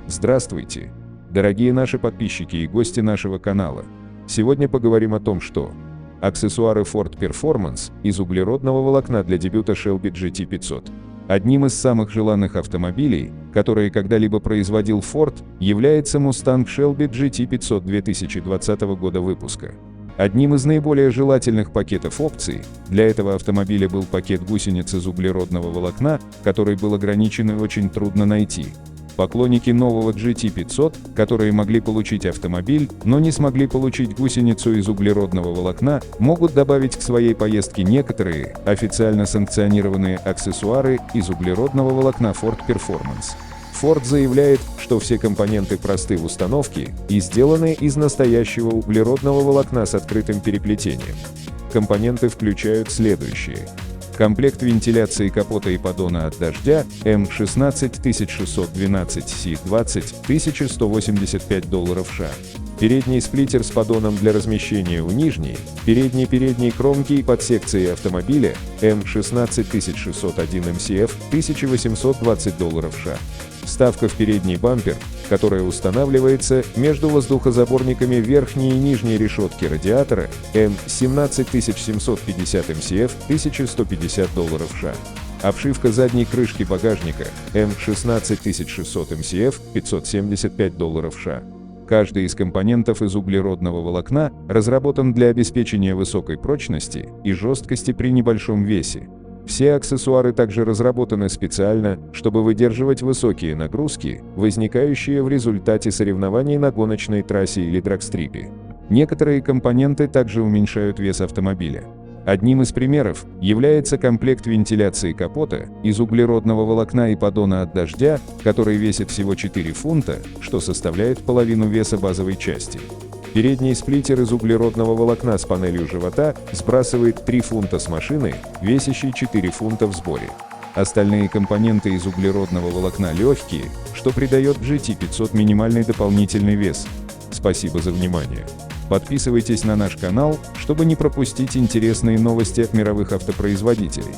Здравствуйте, дорогие наши подписчики и гости нашего канала. Сегодня поговорим о том, что аксессуары Ford Performance из углеродного волокна для дебюта Shelby GT500. Одним из самых желанных автомобилей, которые когда-либо производил Ford, является Mustang Shelby GT500 2020 года выпуска. Одним из наиболее желательных пакетов опций для этого автомобиля был пакет гусениц из углеродного волокна, который был ограничен и очень трудно найти. Поклонники нового GT500, которые могли получить автомобиль, но не смогли получить гусеницу из углеродного волокна, могут добавить к своей поездке некоторые официально санкционированные аксессуары из углеродного волокна Ford Performance. Ford заявляет, что все компоненты просты в установке и сделаны из настоящего углеродного волокна с открытым переплетением. Компоненты включают следующие. Комплект вентиляции капота и поддона от дождя M16612C20 $1185 США. Передний сплиттер с поддоном для размещения у нижней, передней кромки и подсекции автомобиля M16601 MCF $1820 США. Вставка в передний бампер, которая устанавливается между воздухозаборниками верхней и нижней решетки радиатора M17750 MCF $1150 США. Обшивка задней крышки багажника M16600 MCF $575 США. Каждый из компонентов из углеродного волокна разработан для обеспечения высокой прочности и жесткости при небольшом весе. Все аксессуары также разработаны специально, чтобы выдерживать высокие нагрузки, возникающие в результате соревнований на гоночной трассе или драгстрипе. Некоторые компоненты также уменьшают вес автомобиля. Одним из примеров является комплект вентиляции капота из углеродного волокна и поддона от дождя, который весит всего 4 фунта, что составляет половину веса базовой части. Передний сплиттер из углеродного волокна с панелью живота сбрасывает 3 фунта с машины, весящей 4 фунта в сборе. Остальные компоненты из углеродного волокна легкие, что придает GT500 минимальный дополнительный вес. Спасибо за внимание. Подписывайтесь на наш канал, чтобы не пропустить интересные новости от мировых автопроизводителей.